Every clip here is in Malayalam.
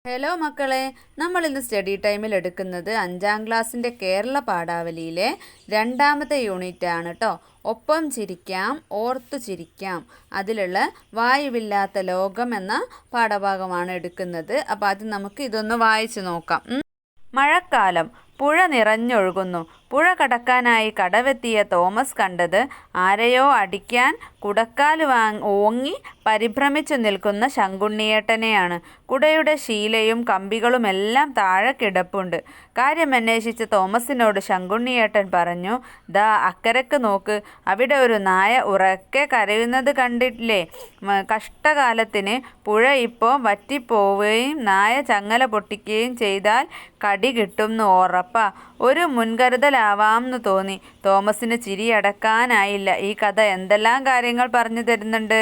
ഹലോ മക്കളെ, നമ്മൾ ഇന്ന് സ്റ്റഡി ടൈമിൽ എടുക്കുന്നത് 5ാം ക്ലാസ്സിൻ്റെ കേരള പാഠാവലിയിലെ 2ാമത്തെ യൂണിറ്റ് ആണ് കേട്ടോ. ഒപ്പം ചിരിക്കാം, ഓർത്തു ചിരിക്കാം. അതിലുള്ള വായുവില്ലാത്ത ലോകം എന്ന പാഠഭാഗമാണ് എടുക്കുന്നത്. അപ്പോൾ അത് നമുക്ക് ഇതൊന്ന് വായിച്ചു നോക്കാം. മഴക്കാലം. പുഴ നിറഞ്ഞൊഴുകുന്നു. പുഴ കടക്കാനായി കടവെത്തിയ തോമസ് കണ്ടത് ആരെയോ അടിക്കാൻ കുടക്കാൽ ഓങ്ങി പരിഭ്രമിച്ചു നിൽക്കുന്ന ശങ്കുണ്ണിയേട്ടനെയാണ്. കുടയുടെ ശീലയും കമ്പികളുമെല്ലാം താഴെ കിടപ്പുണ്ട്. കാര്യമന്വേഷിച്ച് തോമസിനോട് ശങ്കുണ്ണിയേട്ടൻ പറഞ്ഞു, ദാ അക്കരക്ക് നോക്ക്, അവിടെ ഒരു നായ ഉറക്കെ കരയുന്നത് കണ്ടില്ലേ? കഷ്ടകാലത്തിന് പുഴ ഇപ്പോൾ വറ്റിപ്പോവുകയും നായ ചങ്ങല പൊട്ടിക്കുകയും ചെയ്താൽ കടി കിട്ടുമെന്ന് ഉറപ്പാ. ഒരു മുൻകരുതലാവാമെന്ന് തോന്നി. തോമസിന് ചിരിയടക്കാനായില്ല. ഈ കഥ എന്തെല്ലാം കാര്യങ്ങൾ പറഞ്ഞു തരുന്നുണ്ട്.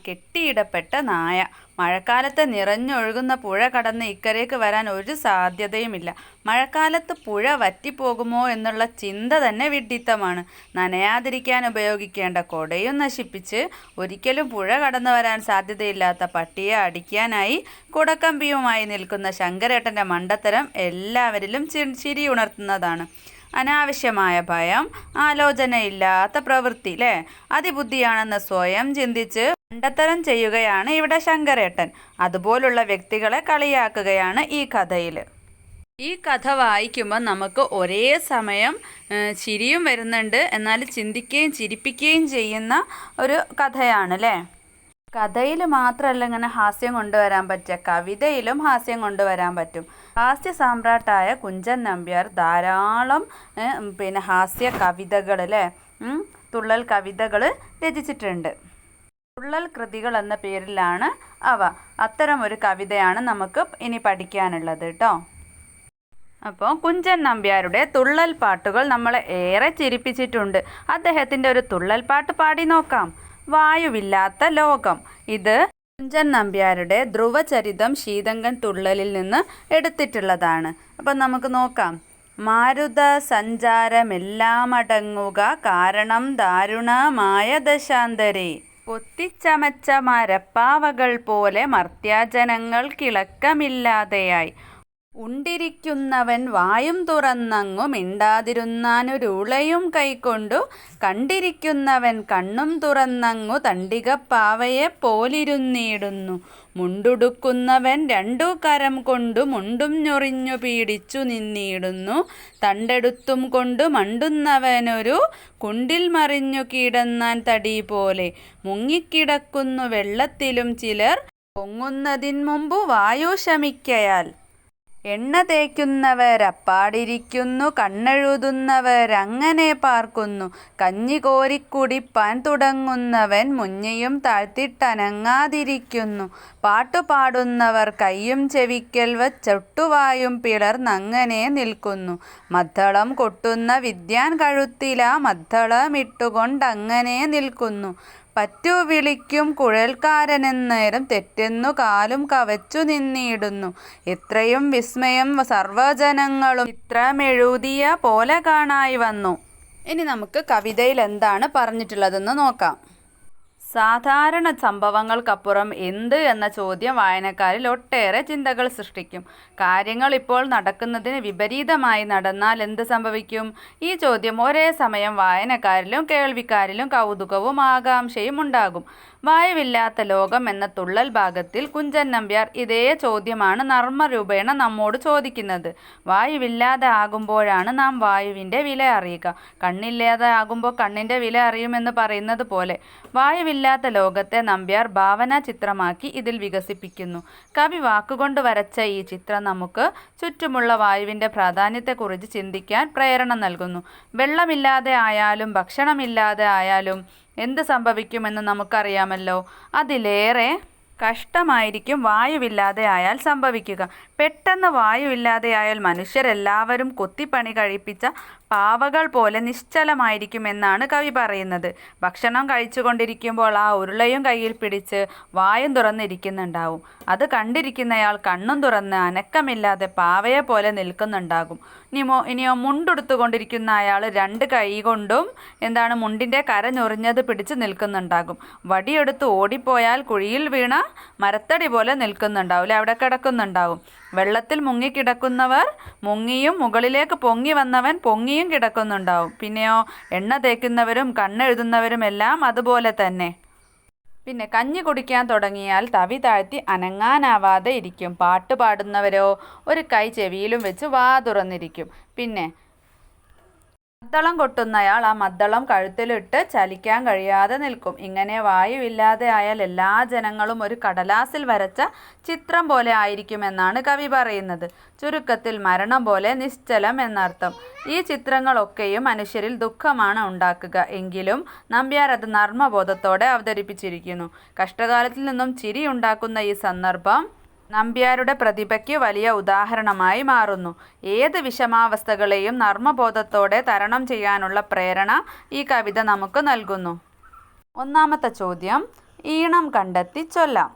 കെട്ടിയിടപ്പെട്ട നായ. മഴക്കാലത്ത് നിറഞ്ഞൊഴുകുന്ന പുഴ കടന്ന് ഇക്കരയ്ക്ക് വരാൻ ഒരു സാധ്യതയുമില്ല. മഴക്കാലത്ത് പുഴ വറ്റിപ്പോകുമോ എന്നുള്ള ചിന്ത തന്നെ വിഡ്ഢിത്തമാണ്. നനയാതിരിക്കാൻ ഉപയോഗിക്കേണ്ട കുടയും നശിപ്പിച്ച് ഒരിക്കലും പുഴ കടന്നു വരാൻ സാധ്യതയില്ലാത്ത പട്ടിയെ അടിക്കാനായി കുടക്കമ്പിയുമായി നിൽക്കുന്ന ശങ്കരേട്ടൻ്റെ മണ്ടത്തരം എല്ലാവരിലും ചിരിയുണർത്തുന്നതാണ്. അനാവശ്യമായ ഭയം, ആലോചനയില്ലാത്ത പ്രവൃത്തി, അല്ലേ? അതിബുദ്ധിയാണെന്ന് സ്വയം ചിന്തിച്ച് മണ്ടത്തരം ചെയ്യുകയാണ് ഇവിടെ ശങ്കരേട്ടൻ. അതുപോലുള്ള വ്യക്തികളെ കളിയാക്കുകയാണ് ഈ കഥയിൽ. ഈ കഥ വായിക്കുമ്പോൾ നമുക്ക് ഒരേ സമയം ചിരിയും വരുന്നുണ്ട്, എന്നാൽ ചിന്തിക്കുകയും ചിരിപ്പിക്കുകയും ചെയ്യുന്ന ഒരു കഥയാണ്, അല്ലേ? കഥയിൽ മാത്രമല്ല ഇങ്ങനെ ഹാസ്യം കൊണ്ടുവരാൻ പറ്റുക, കവിതയിലും ഹാസ്യം കൊണ്ടുവരാൻ പറ്റും. ഹാസ്യ സാമ്രാട്ടായ കുഞ്ചൻ നമ്പ്യാർ ധാരാളം ഹാസ്യ കവിതകൾ, അല്ലേ, തുള്ളൽ കവിതകൾ രചിച്ചിട്ടുണ്ട്. തുള്ളൽ കൃതികൾ എന്ന പേരിലാണ് അവ. അത്തരം ഒരു കവിതയാണ് നമുക്ക് ഇനി പഠിക്കാനുള്ളത് കേട്ടോ. അപ്പോൾ കുഞ്ചൻ നമ്പ്യാരുടെ തുള്ളൽ പാട്ടുകൾ നമ്മളെ ഏറെ ചിരിപ്പിച്ചിട്ടുണ്ട്. അദ്ദേഹത്തിൻ്റെ ഒരു തുള്ളൽ പാട്ട് പാടി നോക്കാം. വായുവില്ലാത്ത ലോകം. ഇത് കുഞ്ചൻ നമ്പ്യാരുടെ ധ്രുവചരിതം ശീതങ്കൻ തുള്ളലിൽ നിന്ന് എടുത്തിട്ടുള്ളതാണ്. അപ്പം നമുക്ക് നോക്കാം. മാരുത സഞ്ചാരമെല്ലാം അടങ്ങുക, കാരണം ദാരുണമായ ദശാന്തരേ. കൊത്തിച്ചമച്ച മരപ്പാവകൾ പോലെ മർത്യാജനങ്ങൾ കിളക്കമില്ലാതെയായി. ഉണ്ടിരിക്കുന്നവൻ വായും തുറന്നങ്ങു മിണ്ടാതിരുന്നാനൊരുളയും കൈക്കൊണ്ടു, കണ്ടിരിക്കുന്നവൻ കണ്ണും തുറന്നങ്ങു തണ്ടികപ്പാവയെ പോലിരുന്നിടുന്നു. മുണ്ടുടുക്കുന്നവൻ 2 കരം കൊണ്ടു മുണ്ടും ഞൊറിഞ്ഞു പീഡിച്ചു നിന്നിടുന്നു. തണ്ടെടുത്തും കൊണ്ടു മണ്ടുന്നവനൊരു കുണ്ടിൽ മറിഞ്ഞു കിടന്നാൻ തടി പോലെ. മുങ്ങിക്കിടക്കുന്നു വെള്ളത്തിലും ചിലർ, പൊങ്ങുന്നതിൻ മുമ്പു വായു ശമിക്കയാൽ. എണ്ണ തേക്കുന്നവരപ്പാടിരിക്കുന്നു, കണ്ണെഴുതുന്നവരങ്ങനെ പാർക്കുന്നു. കഞ്ഞി കോരിക്കുടിപ്പാൻ തുടങ്ങുന്നവൻ മുഞ്ഞയും താഴ്ത്തിട്ടനങ്ങാതിരിക്കുന്നു. പാട്ടുപാടുന്നവർ കയ്യും ചെവിക്കൽ വച്ചൊട്ടുവായും പിളർന്നങ്ങനെ നിൽക്കുന്നു. മദ്ദളം കൊട്ടുന്ന വിദ്വാൻ കഴുത്തിലാ മദ്ദളമിട്ടുകൊണ്ടങ്ങനെ നിൽക്കുന്നു. പറ്റു വിളിക്കും കുഴൽക്കാരനെന്നേരം തെറ്റെന്നു കാലും കവച്ചു നിന്നിടുന്നു. ഇത്രയും വിസ്മയം സർവ്വജനങ്ങളും ചിത്രമെഴുതിയ പോലെ കാണായി വന്നു. ഇനി നമുക്ക് കവിതയിൽ എന്താണ് പറഞ്ഞിട്ടുള്ളതെന്ന് നോക്കാം. സാധാരണ സംഭവങ്ങൾക്കപ്പുറം എന്ത് എന്ന ചോദ്യം വായനക്കാരിൽ ഒട്ടേറെ ചിന്തകൾ സൃഷ്ടിക്കും. കാര്യങ്ങൾ ഇപ്പോൾ നടക്കുന്നതിന് വിപരീതമായി നടന്നാൽ എന്ത് സംഭവിക്കും? ഈ ചോദ്യം ഒരേ സമയം വായനക്കാരിലും കേൾവിക്കാരിലും കൗതുകവും ആകാംക്ഷയും ഉണ്ടാകും. വായുവില്ലാത്ത ലോകം എന്ന തുള്ളൽ ഭാഗത്തിൽ കുഞ്ചൻ നമ്പ്യാർ ഇതേ ചോദ്യമാണ് നർമ്മരൂപേണ നമ്മോട് ചോദിക്കുന്നത്. വായുവില്ലാതെ ആകുമ്പോഴാണ് നാം വായുവിൻ്റെ വില അറിയുക. കണ്ണില്ലാതെ ആകുമ്പോൾ കണ്ണിൻ്റെ വില അറിയുമെന്ന് പറയുന്നത് പോലെ വായുവില്ലാത്ത ലോകത്തെ നമ്പ്യാർ ഭാവനാ ചിത്രമാക്കി ഇതിൽ വികസിപ്പിക്കുന്നു. കവി വാക്കുകൊണ്ട് വരച്ച ഈ ചിത്രം നമുക്ക് ചുറ്റുമുള്ള വായുവിൻ്റെ പ്രാധാന്യത്തെക്കുറിച്ച് ചിന്തിക്കാൻ പ്രേരണ നൽകുന്നു. വെള്ളമില്ലാതെ ആയാലും ഭക്ഷണമില്ലാതെ ആയാലും എന്ത് സംഭവിക്കുമെന്ന് നമുക്കറിയാമല്ലോ. അതിലേറെ കഷ്ടമായിരിക്കും വായുവില്ലാതെ ആയാൽ സംഭവിക്കുക. പെട്ടെന്ന് വായുവില്ലാതെയായാൽ മനുഷ്യരെല്ലാവരും കൊത്തിപ്പണി കഴിപ്പിച്ച പാവകൾ പോലെ നിശ്ചലമായിരിക്കുമെന്നാണ് കവി പറയുന്നത്. ഭക്ഷണം കഴിച്ചുകൊണ്ടിരിക്കുമ്പോൾ ആ ഉരുളയും കയ്യിൽ പിടിച്ച് വായും തുറന്നിരിക്കുന്നുണ്ടാവും. അത് കണ്ടിരിക്കുന്നയാൾ കണ്ണും തുറന്ന് അനക്കമില്ലാതെ പാവയെ പോലെ നിൽക്കുന്നുണ്ടാകും. ഇനിയോ മുണ്ടെടുത്തുകൊണ്ടിരിക്കുന്ന അയാൾ 2 കൈ കൊണ്ടും മുണ്ടിൻ്റെ കര ഞൊറിഞ്ഞത് പിടിച്ച് നിൽക്കുന്നുണ്ടാകും. വടിയെടുത്ത് ഓടിപ്പോയാൽ കുഴിയിൽ വീണ മരത്തടി പോലെ നിൽക്കുന്നുണ്ടാവും അല്ലേ, അവിടെ കിടക്കുന്നുണ്ടാവും. വെള്ളത്തിൽ മുങ്ങിക്കിടക്കുന്നവർ മുങ്ങിയും മുകളിലേക്ക് പൊങ്ങി വന്നവൻ പൊങ്ങിയും കിടക്കുന്നുണ്ടാവും. പിന്നെയോ എണ്ണ തേക്കുന്നവരും കണ്ണെഴുതുന്നവരും എല്ലാം അതുപോലെ തന്നെ. പിന്നെ കഞ്ഞി കുടിക്കാൻ തുടങ്ങിയാൽ തവി താഴ്ത്തി അനങ്ങാനാവാതെ ഇരിക്കും. പാട്ട് പാടുന്നവരോ ഒരു കൈ ചെവിയിലും വെച്ച് വാ തുറന്നിരിക്കും. പിന്നെ മദ്ദളം കൊട്ടുന്നയാൾ ആ മദ്ദളം കഴുത്തിലിട്ട് ചലിക്കാൻ കഴിയാതെ നിൽക്കും. ഇങ്ങനെ വായുവില്ലാതെ ആയാൽ എല്ലാ ജനങ്ങളും ഒരു കടലാസിൽ വരച്ച ചിത്രം പോലെ ആയിരിക്കുമെന്നാണ് കവി പറയുന്നത്. ചുരുക്കത്തിൽ മരണം പോലെ നിശ്ചലം എന്നർത്ഥം. ഈ ചിത്രങ്ങളൊക്കെയും മനുഷ്യരിൽ ദുഃഖമാണ് ഉണ്ടാക്കുക. എങ്കിലും നമ്പ്യാർ അത് നർമ്മബോധത്തോടെ അവതരിപ്പിച്ചിരിക്കുന്നു. കഷ്ടകാലത്തിൽ നിന്നും ചിരി ഉണ്ടാക്കുന്ന ഈ സന്ദർഭം നമ്പ്യാരുടെ പ്രതിഭയ്ക്ക് വലിയ ഉദാഹരണമായി മാറുന്നു. ഏത് വിഷമാവസ്ഥകളെയും നർമ്മബോധത്തോടെ തരണം ചെയ്യാനുള്ള പ്രേരണ ഈ കവിത നമുക്ക് നൽകുന്നു. ഒന്നാമത്തെ ചോദ്യം, ഈണം കണ്ടെത്തി ചൊല്ലാം.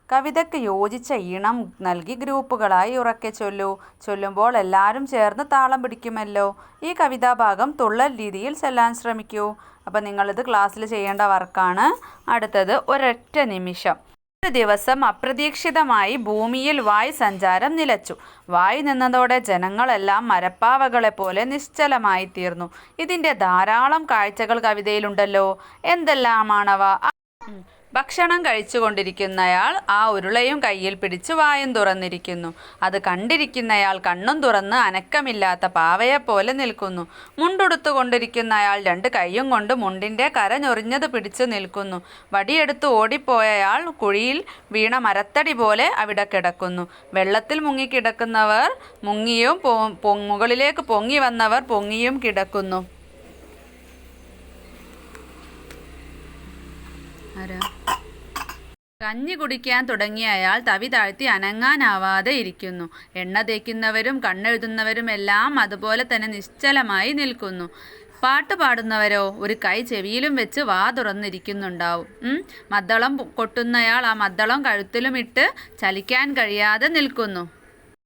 കവിതയ്ക്ക് യോജിച്ച ഈണം നൽകി ഗ്രൂപ്പുകളായി ഉറക്കെ ചൊല്ലൂ. ചൊല്ലുമ്പോൾ എല്ലാവരും ചേർന്ന് താളം പിടിക്കുമല്ലോ. ഈ കവിതാഭാഗം തുള്ളൽ രീതിയിൽ ചൊല്ലാൻ ശ്രമിക്കൂ. അപ്പോൾ നിങ്ങളിത് ക്ലാസ്സിൽ ചെയ്യേണ്ട വർക്കാണ്. അടുത്തത്, ഒരൊറ്റ നിമിഷം. ഒരു ദിവസം അപ്രതീക്ഷിതമായി ഭൂമിയിൽ വായു സഞ്ചാരം നിലച്ചു. വായു നിന്നതോടെ ജനങ്ങളെല്ലാം മരപ്പാവകളെ പോലെ നിശ്ചലമായി തീർന്നു. ഇതിൻ്റെ ധാരാളം കാഴ്ചകൾ കവിതയിലുണ്ടല്ലോ. എന്തെല്ലാമാണവ? ഭക്ഷണം കഴിച്ചുകൊണ്ടിരിക്കുന്നയാൾ ആ ഉരുളയും കയ്യിൽ പിടിച്ച് വായും തുറന്നിരിക്കുന്നു. അത് കണ്ടിരിക്കുന്നയാൾ കണ്ണും തുറന്ന് അനക്കമില്ലാത്ത പാവയെപ്പോലെ നിൽക്കുന്നു. മുണ്ടുടുത്തുകൊണ്ടിരിക്കുന്നയാൾ രണ്ട് കൈയും കൊണ്ട് മുണ്ടിൻ്റെ കര ഞൊറിഞ്ഞത് പിടിച്ചു നിൽക്കുന്നു. വടിയെടുത്ത് ഓടിപ്പോയയാൾ കുഴിയിൽ വീണ മരത്തടി പോലെ അവിടെ കിടക്കുന്നു. വെള്ളത്തിൽ മുങ്ങിക്കിടക്കുന്നവർ മുങ്ങിയും മുകളിലേക്ക് പൊങ്ങി വന്നവർ പൊങ്ങിയും കിടക്കുന്നു. കഞ്ഞി കുടിക്കാൻ തുടങ്ങിയ അയാൾ തവി താഴ്ത്തി അനങ്ങാനാവാതെ ഇരിക്കുന്നു. എണ്ണ തേക്കുന്നവരും കണ്ണെഴുതുന്നവരും എല്ലാം അതുപോലെ തന്നെ നിശ്ചലമായി നിൽക്കുന്നു. പാട്ട് പാടുന്നവരോ ഒരു കൈ ചെവിയിലും വെച്ച് വാ തുറന്നിരിക്കുന്നുണ്ടാവും. മദ്ദളം കൊട്ടുന്നയാൾ ആ മദ്ദളം കഴുത്തിലും ഇട്ട് ചലിക്കാൻ കഴിയാതെ നിൽക്കുന്നു.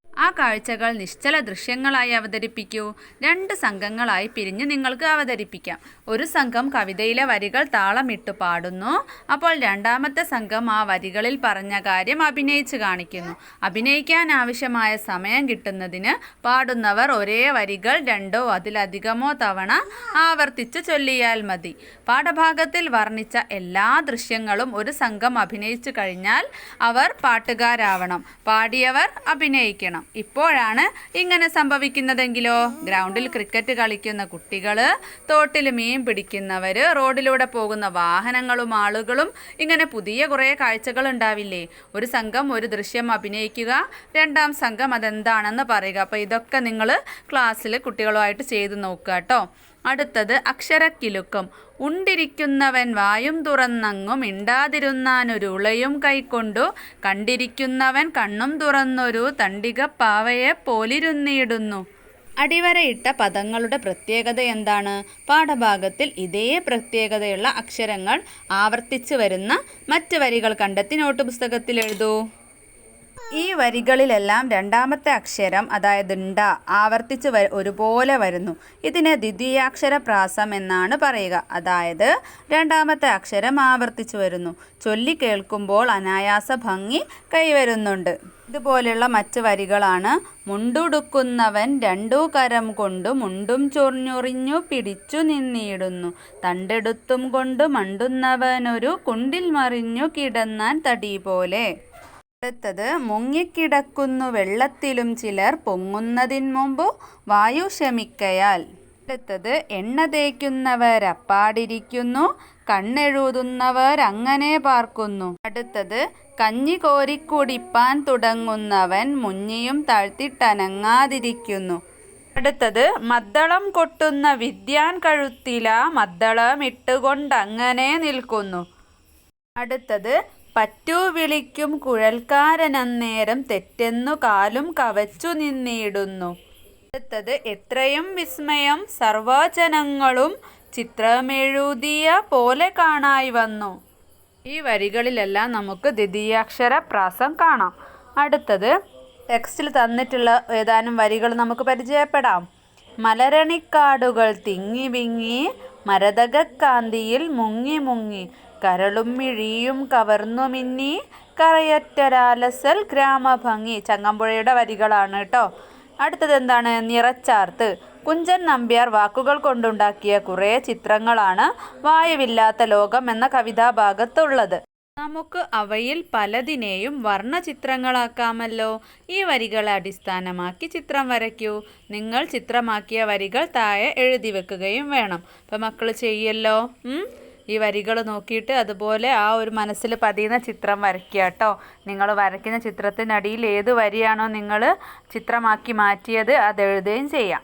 ആ കാഴ്ചകൾ നിശ്ചല ദൃശ്യങ്ങളായി അവതരിപ്പിക്കൂ. രണ്ട് സംഘങ്ങളായി പിരിഞ്ഞ് നിങ്ങൾക്ക് അവതരിപ്പിക്കാം. ഒരു സംഘം കവിതയിലെ വരികൾ താളമിട്ട് പാടുന്നു. അപ്പോൾ രണ്ടാമത്തെ സംഘം ആ വരികളിൽ പറഞ്ഞ കാര്യം അഭിനയിച്ച് കാണിക്കുന്നു. അഭിനയിക്കാൻ ആവശ്യമായ സമയം കിട്ടുന്നതിന് പാടുന്നവർ ഒരേ വരികൾ രണ്ടോ അതിലധികമോ തവണ ആവർത്തിച്ച് ചൊല്ലിയാൽ മതി. പാഠഭാഗത്തിൽ വർണ്ണിച്ച എല്ലാ ദൃശ്യങ്ങളും ഒരു സംഘം അഭിനയിച്ചു കഴിഞ്ഞാൽ അവർ പാട്ടുകാരാവണം. പാടിയവർ അഭിനയിക്കണം. ഇപ്പോഴാണ് ഇങ്ങനെ സംഭവിക്കുന്നതെങ്കിലോ? ഗ്രൗണ്ടിൽ ക്രിക്കറ്റ് കളിക്കുന്ന കുട്ടികൾ, തോട്ടിൽ മീൻ പിടിക്കുന്നവർ, റോഡിലൂടെ പോകുന്ന വാഹനങ്ങളും ആളുകളും, ഇങ്ങനെ പുതിയ കുറേ കാഴ്ചകൾ ഉണ്ടാവില്ലേ? ഒരു സംഘം ഒരു ദൃശ്യം അഭിനയിക്കുക, രണ്ടാം സംഘം അതെന്താണെന്ന് പറയുക. അപ്പോൾ ഇതൊക്കെ നിങ്ങൾ ക്ലാസ്സിൽ കുട്ടികളുമായിട്ട് ചെയ്ത് നോക്കുക കേട്ടോ. അടുത്തത്, അക്ഷരക്കിലുക്കം. ഉണ്ടിരിക്കുന്നവൻ വായും തുറന്നങ്ങും മിണ്ടാതിരുന്നാനൊരു ഉളയും കൈക്കൊണ്ടു കണ്ടിരിക്കുന്നവൻ കണ്ണും തുറന്നൊരു തണ്ടികപ്പാവയെ പോലിരുന്നിടുന്നു. അടിവരയിട്ട പദങ്ങളുടെ പ്രത്യേകത എന്താണ്? പാഠഭാഗത്തിൽ ഇതേ പ്രത്യേകതയുള്ള അക്ഷരങ്ങൾ ആവർത്തിച്ച് വരുന്ന മറ്റ് വരികൾ കണ്ടെത്തി നോട്ട് പുസ്തകത്തിൽ എഴുതൂ. ഈ വരികളിലെല്ലാം രണ്ടാമത്തെ അക്ഷരം, അതായത് ണ്ട, ആവർത്തിച്ച് ഒരുപോലെ വരുന്നു. ഇതിനെ ദ്വിതീയാക്ഷര പ്രാസം എന്നാണ് പറയുക. അതായത് രണ്ടാമത്തെ അക്ഷരം ആവർത്തിച്ച് വരുന്നു. ചൊല്ലി കേൾക്കുമ്പോൾ അനായാസ ഭംഗി കൈവരുന്നുണ്ട്. ഇതുപോലെയുള്ള മറ്റ് വരികളാണ്: മുണ്ടുടുക്കുന്നവൻ രണ്ടു കരം കൊണ്ടു മുണ്ടും ചൊറിഞ്ഞു പിടിച്ചു നിന്നിടുന്നു. തണ്ടെടുത്തും കൊണ്ട് മണ്ടുന്നവനൊരു കുണ്ടിൽ മറിഞ്ഞു കിടന്നാൻ തടി പോലെ. അടുത്തത്, മുങ്ങിക്കിടക്കുന്നു വെള്ളത്തിലും ചിലർ പൊങ്ങുന്നതിന് മുമ്പ് വായു ശമിക്കയാൽ. അടുത്തത്, എണ്ണ തേക്കുന്നവരപ്പാടിരിക്കുന്നു, കണ്ണെഴുതുന്നവരങ്ങനെ പാർക്കുന്നു. അടുത്തത്, കഞ്ഞി കോരിക്കുടിപ്പാൻ തുടങ്ങുന്നവൻ മുഞ്ഞിയും താഴ്ത്തിട്ടനങ്ങാതിരിക്കുന്നു. അടുത്തത്, മദ്ദളം കൊട്ടുന്ന വിദ്യാൻ കഴുത്തില മദ്ദളമിട്ടുകൊണ്ടങ്ങനെ നിൽക്കുന്നു. അടുത്തത്, പറ്റു വിളിക്കും കുഴൽക്കാരനന്നേരം തെറ്റെന്നു കാലും കവച്ചു നിന്നിടുന്നു. അടുത്തത്, എത്രയും വിസ്മയം സർവജനങ്ങളും ചിത്രമെഴുതിയ പോലെ കാണായി വന്നു. ഈ വരികളിലെല്ലാം നമുക്ക് ദ്വിതീയാക്ഷര പ്രാസം കാണാം. അടുത്തത്, ടെക്സ്റ്റിൽ തന്നിട്ടുള്ള ഏതാനും വരികൾ നമുക്ക് പരിചയപ്പെടാം. മലരണിക്കാടുകൾ തിങ്ങി വിങ്ങി മരതകക്കാന്തിയിൽ മുങ്ങി മുങ്ങി. കരളും മിഴിയും കവർന്നു മിന്നി കറയറ്റൊരാലസൽ ഗ്രാമഭംഗി. ചങ്ങമ്പുഴയുടെ വരികളാണ് കേട്ടോ. അടുത്തത് എന്താണ്? നിറച്ചാർത്ത്. കുഞ്ചൻ നമ്പ്യാർ വാക്കുകൾ കൊണ്ടുണ്ടാക്കിയ കുറേ ചിത്രങ്ങളാണ് വായുവില്ലാത്ത ലോകം എന്ന കവിതാഭാഗത്തുള്ളത്. നമുക്ക് അവയിൽ പലതിനെയും വർണ്ണചിത്രങ്ങളാക്കാമല്ലോ. ഈ വരികളെ അടിസ്ഥാനമാക്കി ചിത്രം വരയ്ക്കൂ. നിങ്ങൾ ചിത്രമാക്കിയ വരികൾ താഴെ എഴുതി വെക്കുകയും വേണം. അപ്പം മക്കൾ ചെയ്യല്ലോ. ഈ വരികൾ നോക്കിയിട്ട് അതുപോലെ ആ ഒരു മനസ്സിൽ പതിയുന്ന ചിത്രം വരയ്ക്കുക കേട്ടോ. നിങ്ങൾ വരയ്ക്കുന്ന ചിത്രത്തിനടിയിൽ ഏത് വരിയാണോ നിങ്ങൾ ചിത്രമാക്കി മാറ്റിയത് അതെഴുതുകയും ചെയ്യാം.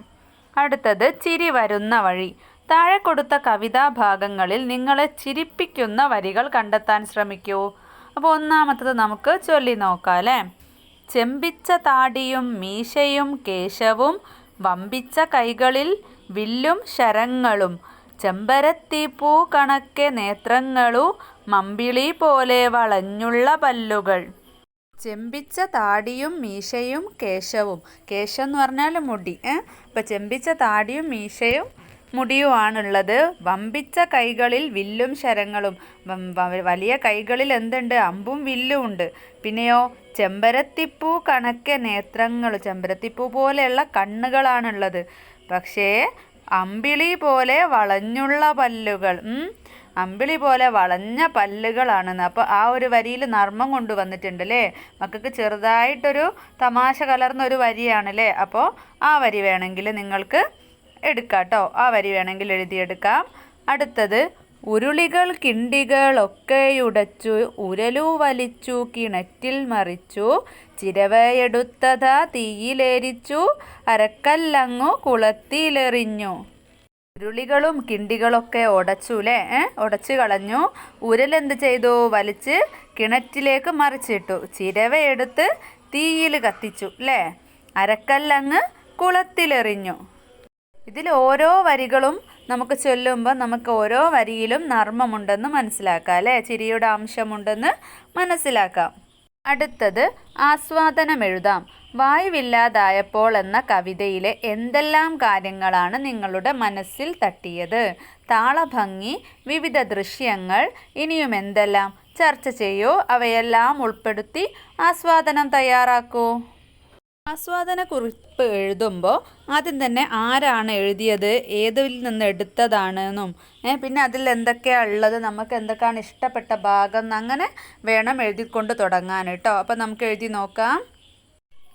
അടുത്തത് ചിരി വരുന്ന വഴി. താഴെ കൊടുത്ത കവിതാഭാഗങ്ങളിൽ നിങ്ങളെ ചിരിപ്പിക്കുന്ന വരികൾ കണ്ടെത്താൻ ശ്രമിക്കൂ. അപ്പോൾ ഒന്നാമത്തത് നമുക്ക് ചൊല്ലി നോക്കാം അല്ലേ. ചെമ്പിച്ച താടിയും മീശയും കേശവും വമ്പിച്ച കൈകളിൽ വില്ലും ശരങ്ങളും ചെമ്പരത്തിപ്പൂ കണക്കെ നേത്രങ്ങളു മമ്പിളി പോലെ വളഞ്ഞുള്ള പല്ലുകൾ. ചെമ്പിച്ച താടിയും മീശയും കേശവും. കേശം എന്ന് പറഞ്ഞാൽ മുടി. അപ്പം ചെമ്പിച്ച താടിയും മീശയും മുടിയുമാണുള്ളത്. വമ്പിച്ച കൈകളിൽ വില്ലും ശരങ്ങളും. വലിയ കൈകളിൽ എന്തുണ്ട്? അമ്പും വില്ലും ഉണ്ട്. പിന്നെയോ ചെമ്പരത്തിപ്പൂ കണക്കെ നേത്രങ്ങൾ. ചെമ്പരത്തിപ്പൂ പോലെയുള്ള കണ്ണുകളാണുള്ളത്. പക്ഷേ അമ്പിളി പോലെ വളഞ്ഞുള്ള പല്ലുകൾ. അമ്പിളി പോലെ വളഞ്ഞ പല്ലുകളാണെന്ന്. അപ്പോൾ ആ ഒരു വരിയിൽ നർമ്മം കൊണ്ടുവന്നിട്ടുണ്ട് അല്ലേ. മക്കൾക്ക് ചെറുതായിട്ടൊരു തമാശ കലർന്നൊരു വരിയാണല്ലേ. അപ്പോൾ ആ വരി വേണമെങ്കിൽ നിങ്ങൾക്ക് എടുക്കാം കേട്ടോ. ആ വരി വേണമെങ്കിൽ എഴുതിയെടുക്കാം. അടുത്തത് ഉരുളികൾ കിണ്ടികളൊക്കെയുടച്ചു ഉരലു വലിച്ചു കിണറ്റിൽ മറിച്ചു ചിരവയെടുത്തതാ തീയിലേരിച്ചു അരക്കല്ലങ്ങു കുളത്തിലെറിഞ്ഞു. ഉരുളികളും കിണ്ടികളൊക്കെ ഉടച്ചു അല്ലേ. ഉടച്ചു കളഞ്ഞു. ഉരലെന്ത് ചെയ്തു? വലിച്ച് കിണറ്റിലേക്ക് മറിച്ചിട്ടു. ചിരവയെടുത്ത് തീയിൽ കത്തിച്ചു അല്ലേ. അരക്കല്ലങ്ങ് കുളത്തിലെറിഞ്ഞു. ഇതിൽ ഓരോ വരികളും നമുക്ക് ചൊല്ലുമ്പോൾ നമുക്ക് ഓരോ വരിയിലും നർമ്മമുണ്ടെന്ന് മനസ്സിലാക്കാം അല്ലേ. ചിരിയുടെ അംശമുണ്ടെന്ന് മനസ്സിലാക്കാം. അടുത്തത് ആസ്വാദനം എഴുതാം. വായുവില്ലാതായപ്പോൾ എന്ന കവിതയിലെ എന്തെല്ലാം കാര്യങ്ങളാണ് നിങ്ങളുടെ മനസ്സിൽ തട്ടിയത്? താളഭംഗി, വിവിധ ദൃശ്യങ്ങൾ, ഇനിയും എന്തെല്ലാം? ചർച്ച ചെയ്യൂ. അവയെല്ലാം ഉൾപ്പെടുത്തി ആസ്വാദനം തയ്യാറാക്കൂ. ആസ്വാദനക്കുറിപ്പ് എഴുതുമ്പോൾ ആദ്യം തന്നെ ആരാണ് എഴുതിയത്, ഏതിൽ നിന്ന് എടുത്തതാണെന്നും പിന്നെ അതിൽ എന്തൊക്കെയാണ് ഉള്ളത്, നമുക്ക് എന്തൊക്കെയാണ് ഇഷ്ടപ്പെട്ട ഭാഗം, അങ്ങനെ വേണം എഴുതിക്കൊണ്ട് തുടങ്ങാൻ കേട്ടോ. അപ്പം നമുക്ക് എഴുതി നോക്കാം.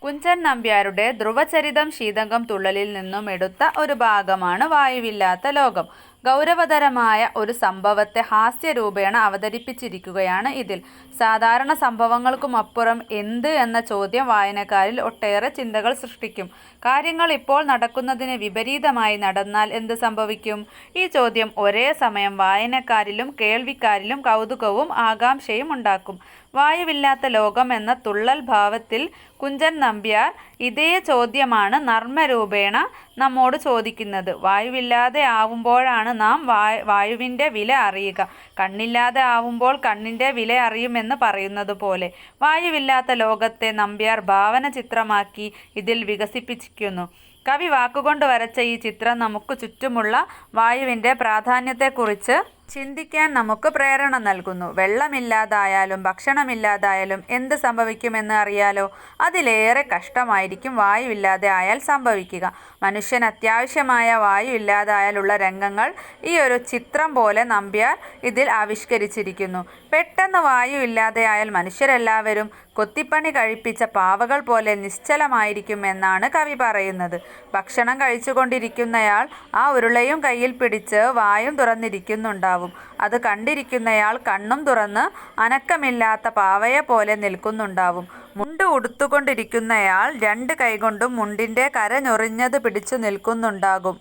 കുഞ്ചൻ നമ്പ്യാരുടെ ധ്രുവചരിതം ശീതകം തുള്ളലിൽ നിന്നും എടുത്ത ഒരു ഭാഗമാണ് വായുവില്ലാത്ത ലോകം. ഗൗരവതരമായ ഒരു സംഭവത്തെ ഹാസ്യരൂപേണ അവതരിപ്പിച്ചിരിക്കുകയാണ് ഇതിൽ. സാധാരണ സംഭവങ്ങൾക്കുമപ്പുറം എന്ത് എന്ന ചോദ്യം വായനക്കാരിൽ ഒട്ടേറെ ചിന്തകൾ സൃഷ്ടിക്കും. കാര്യങ്ങൾ ഇപ്പോൾ നടക്കുന്നതിന് വിപരീതമായി നടന്നാൽ എന്ത് സംഭവിക്കും? ഈ ചോദ്യം ഒരേ സമയം വായനക്കാരിലും കേൾവിക്കാരിലും കൗതുകവും ആകാംക്ഷയും ഉണ്ടാക്കും. വായുവില്ലാത്ത ലോകം എന്ന തുള്ളൽ ഭാവത്തിൽ കുഞ്ചൻ നമ്പ്യാർ ഇതേ ചോദ്യമാണ് നർമ്മരൂപേണ നമ്മോട് ചോദിക്കുന്നത്. വായുവില്ലാതെ ആവുമ്പോഴാണ് നാം വായുവിൻ്റെ വില അറിയുക. കണ്ണില്ലാതെ ആവുമ്പോൾ കണ്ണിൻ്റെ വില അറിയുമെന്ന് പറയുന്നത് പോലെ വായുവില്ലാത്ത ലോകത്തെ നമ്പ്യാർ ഭാവന ചിത്രമാക്കി ഇതിൽ വികസിപ്പിച്ചിരിക്കുന്നു. കവി വാക്കുകൊണ്ട് വരച്ച ഈ ചിത്രം നമുക്ക് ചുറ്റുമുള്ള വായുവിൻ്റെ പ്രാധാന്യത്തെക്കുറിച്ച് ചിന്തിക്കാൻ നമുക്ക് പ്രേരണ നൽകുന്നു. വെള്ളമില്ലാതായാലും ഭക്ഷണമില്ലാതായാലും എന്ത് സംഭവിക്കുമെന്ന് അറിയാലോ. അതിലേറെ കഷ്ടമായിരിക്കും വായു ഇല്ലാതെ ആയാൽ സംഭവിക്കുക. മനുഷ്യന് അത്യാവശ്യമായ വായു ഇല്ലാതായാലുള്ള രംഗങ്ങൾ ഈ ഒരു ചിത്രം പോലെ നമ്പ്യാർ ഇതിൽ ആവിഷ്കരിച്ചിരിക്കുന്നു. പെട്ടെന്ന് വായു ഇല്ലാതെയായാൽ മനുഷ്യരെല്ലാവരും കൊത്തിപ്പണി കഴിപ്പിച്ച പാവകൾ പോലെ നിശ്ചലമായിരിക്കും എന്നാണ് കവി പറയുന്നത്. ഭക്ഷണം കഴിച്ചുകൊണ്ടിരിക്കുന്നയാൾ ആ ഉരുളയും കയ്യിൽ പിടിച്ച് വായും തുറന്നിരിക്കുന്നുണ്ടാവും. അത് കണ്ടിരിക്കുന്നയാൾ കണ്ണും തുറന്ന് അനക്കമില്ലാത്ത പാവയെ പോലെ നിൽക്കുന്നുണ്ടാവും. മുണ്ട് ഉടുത്തുകൊണ്ടിരിക്കുന്നയാൾ രണ്ട് കൈകൊണ്ടും മുണ്ടിൻ്റെ കര ഞൊറിഞ്ഞത് പിടിച്ചു നിൽക്കുന്നുണ്ടാകും.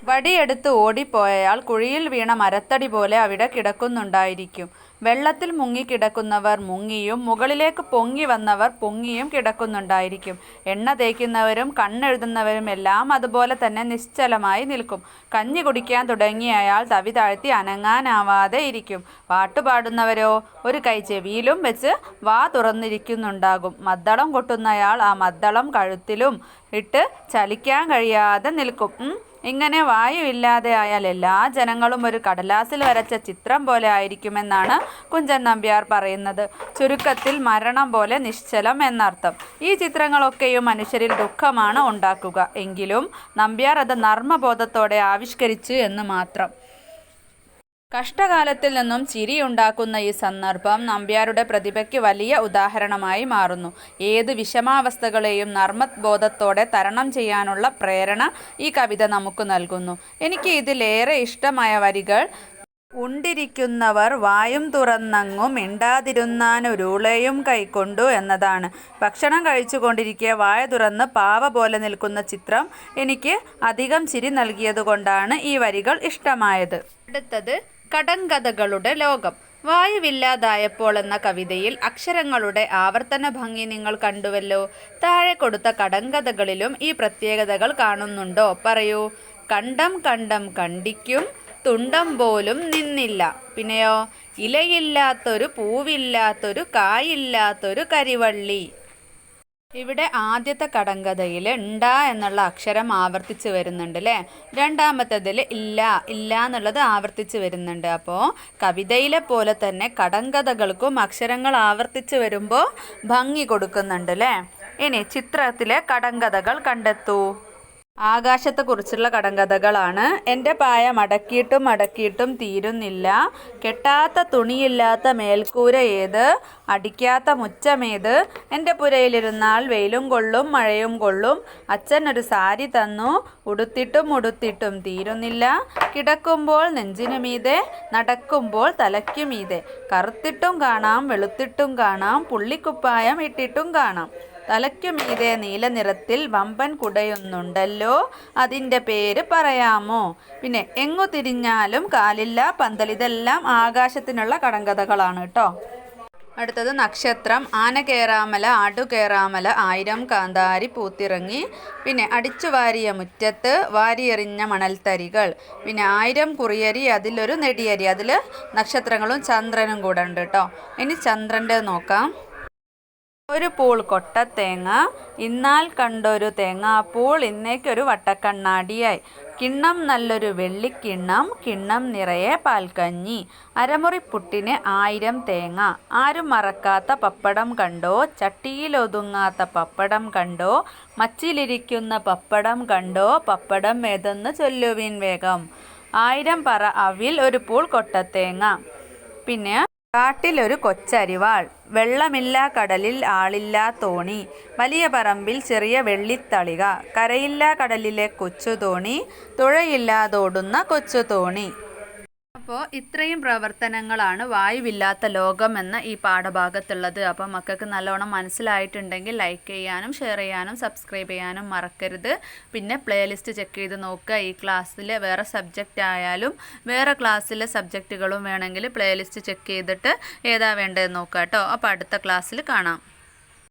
വടിയെടുത്ത് ഓടിപ്പോയയാൾ കുഴിയിൽ വീണ മരത്തടി പോലെ അവിടെ കിടക്കുന്നുണ്ടായിരിക്കും. വെള്ളത്തിൽ മുങ്ങിക്കിടക്കുന്നവർ മുങ്ങിയും മുകളിലേക്ക് പൊങ്ങി വന്നവർ പൊങ്ങിയും കിടക്കുന്നുണ്ടായിരിക്കും. എണ്ണ തേക്കുന്നവരും കണ്ണെഴുതുന്നവരും എല്ലാം അതുപോലെ തന്നെ നിശ്ചലമായി നിൽക്കും. കഞ്ഞി കുടിക്കാൻ തുടങ്ങിയ അയാൾ തവി താഴ്ത്തി അനങ്ങാനാവാതെ ഇരിക്കും. പാട്ടുപാടുന്നവരോ ഒരു കൈ ചെവിയിലും വെച്ച് വാ തുറന്നിരിക്കുന്നുണ്ടാകും. മദ്ദളം കൊട്ടുന്നയാൾ ആ മദ്ദളം കഴുത്തിലും ഇട്ട് ചലിക്കാൻ കഴിയാതെ നിൽക്കും. ഇങ്ങനെ വായു ഇല്ലാതെ ആയാൽ എല്ലാ ജനങ്ങളും ഒരു കടലാസിൽ വരച്ച ചിത്രം പോലെ ആയിരിക്കുമെന്നാണ് കുഞ്ചൻ നമ്പ്യാർ പറയുന്നത്. ചുരുക്കത്തിൽ മരണം പോലെ നിശ്ചലം എന്നർത്ഥം. ഈ ചിത്രങ്ങളൊക്കെയും മനുഷ്യരിൽ ദുഃഖമാണ് ഉണ്ടാക്കുക. എങ്കിലും നമ്പ്യാർ അത് നർമ്മബോധത്തോടെ ആവിഷ്കരിച്ചു എന്ന് മാത്രം. കഷ്ടകാലത്തിൽ നിന്നും ചിരിയുണ്ടാക്കുന്ന ഈ സന്ദർഭം നമ്പ്യാരുടെ പ്രതിഭയ്ക്ക് വലിയ ഉദാഹരണമായി മാറുന്നു. ഏത് വിഷമാവസ്ഥകളെയും നർമ്മബോധത്തോടെ തരണം ചെയ്യാനുള്ള പ്രേരണ ഈ കവിത നമുക്ക് നൽകുന്നു. എനിക്ക് ഇതിലേറെ ഇഷ്ടമായ വരികൾ ഉണ്ടിരിക്കുന്നവർ വായും തുറന്നങ്ങു മിണ്ടാതിരുന്നാനുരുളയും കൈക്കൊണ്ടു എന്നതാണ്. ഭക്ഷണം കഴിച്ചുകൊണ്ടിരിക്കെ വായ തുറന്ന് പാവ പോലെ നിൽക്കുന്ന ചിത്രം എനിക്ക് അധികം ചിരി നൽകിയതുകൊണ്ടാണ് ഈ വരികൾ ഇഷ്ടമായത്. അടുത്തത് കടങ്കഥകളുടെ ലോകം. വായുവില്ലാതായപ്പോൾ എന്ന കവിതയിൽ അക്ഷരങ്ങളുടെ ആവർത്തന ഭംഗി നിങ്ങൾ കണ്ടുവല്ലോ. താഴെ കൊടുത്ത കടങ്കഥകളിലും ഈ പ്രത്യേകതകൾ കാണുന്നുണ്ടോ? പറയൂ. കണ്ടം കണ്ടം കണ്ടിക്കും തുണ്ടം പോലും നിന്നില്ല. പിന്നെയോ, ഇലയില്ലാത്തൊരു പൂവില്ലാത്തൊരു കായില്ലാത്തൊരു കരിവള്ളി. ഇവിടെ ആദ്യത്തെ കടങ്കഥയിൽ ണ്ട എന്നുള്ള അക്ഷരം ആവർത്തിച്ച് വരുന്നുണ്ട് അല്ലേ. രണ്ടാമത്തേതിൽ ഇല്ല ഇല്ല എന്നുള്ളത് ആവർത്തിച്ച് വരുന്നുണ്ട്. അപ്പോൾ കവിതയിലെ പോലെ തന്നെ കടങ്കഥകൾക്കും അക്ഷരങ്ങൾ ആവർത്തിച്ച് വരുമ്പോൾ ഭംഗി കൊടുക്കുന്നുണ്ട് അല്ലേ. ഇനി ചിത്രത്തിലെ കടങ്കഥകൾ കണ്ടെത്തൂ. ആകാശത്തെക്കുറിച്ചുള്ള കടങ്കഥകളാണ്. എൻ്റെ പായ മടക്കിയിട്ടും മടക്കിയിട്ടും തീരുന്നില്ല, കെട്ടാത്ത തുണിയില്ലാത്ത മേൽക്കൂര ഏത്, അടിക്കാത്ത മുറ്റമേത്, എൻ്റെ പുരയിലിരുന്നാൽ വെയിലും കൊള്ളും മഴയും കൊള്ളും, അച്ഛൻ ഒരു സാരി തന്നു, ഉടുത്തിട്ടും ഉടുത്തിട്ടും തീരുന്നില്ല, കിടക്കുമ്പോൾ നെഞ്ചിനു മീതെ, നടക്കുമ്പോൾ തലയ്ക്കു മീതെ, കറുത്തിട്ടും കാണാം വെളുത്തിട്ടും കാണാം, പുള്ളിക്കുപ്പായം ഇട്ടിട്ടും കാണാം, തലയ്ക്കു മീതെ നീല നിറത്തിൽ വമ്പൻ കുടയൊന്നുണ്ടല്ലോ, അതിൻ്റെ പേര് പറയാമോ? പിന്നെ എങ്ങു തിരിഞ്ഞാലും കാലില്ല പന്തൽ. ഇതെല്ലാം ആകാശത്തിനുള്ള കടങ്കഥകളാണ് കേട്ടോ. അടുത്തത് നക്ഷത്രം. ആന കേറാമല ആടു കേറാമല ആയിരം കാന്താരി പൂത്തിറങ്ങി. പിന്നെ അടിച്ചു വാരിയ മുറ്റത്ത് വാരിയെറിഞ്ഞ മണൽത്തരികൾ. പിന്നെ 1000 കുറിയരി അതിലൊരു നെടിയരി. അതിൽ നക്ഷത്രങ്ങളും ചന്ദ്രനും കൂടെ ഉണ്ട് കേട്ടോ. ഇനി ചന്ദ്രൻ്റെ നോക്കാം. ഒരു പൂൾ കൊട്ടത്തേങ്ങ, ഇന്നാൽ കണ്ടൊരു തേങ്ങാപ്പൂൾ, ഇന്നേക്കൊരു വട്ടക്കണ്ണാടിയായി, കിണ്ണം നല്ലൊരു വെള്ളിക്കിണ്ണം, കിണ്ണം നിറയെ പാൽക്കഞ്ഞി, അരമുറിപ്പുട്ടിന് 1000 തേങ്ങ, ആരും മറക്കാത്ത പപ്പടം കണ്ടോ, ചട്ടിയിലൊതുങ്ങാത്ത പപ്പടം കണ്ടോ, മച്ചിലിരിക്കുന്ന പപ്പടം കണ്ടോ, പപ്പടം ഏതെന്ന് ചൊല്ലുവിൻ വേഗം, 1000 പറ അവിൽ, ഒരു പൂൾ കൊട്ടത്തേങ്ങ. പിന്നെ കാട്ടിലൊരു കൊച്ചരിവാൾ, വെള്ളമില്ലാ കടലിൽ ആളില്ലാ തോണി, വലിയ പറമ്പിൽ ചെറിയ വെള്ളിത്തളിക, കരയില്ലാ കടലിലെ കൊച്ചു തോണി, തുഴയില്ലാതോടുന്ന കൊച്ചു തോണി. അപ്പോൾ ഇത്രയും പ്രവർത്തനങ്ങളാണ് വായുവില്ലാത്ത ലോകം എന്ന ഈ പാഠഭാഗത്തുള്ളത്. അപ്പോൾ മക്കൾക്ക് നല്ലോണം മനസ്സിലായിട്ടുണ്ടെങ്കിൽ ലൈക്ക് ചെയ്യാനും ഷെയർ ചെയ്യാനും സബ്സ്ക്രൈബ് ചെയ്യാനും മറക്കരുത്. പിന്നെ പ്ലേലിസ്റ്റ് ചെക്ക് ചെയ്ത് നോക്കുക. ഈ ക്ലാസ്സിൽ വേറെ സബ്ജക്റ്റ് ആയാലും വേറെ ക്ലാസ്സിലെ സബ്ജക്റ്റുകളും വേണമെങ്കിൽ പ്ലേലിസ്റ്റ് ചെക്ക് ചെയ്തിട്ട് ഏതാ വേണ്ടതെന്ന് നോക്കുക കേട്ടോ. അപ്പോൾ അടുത്ത ക്ലാസ്സിൽ കാണാം.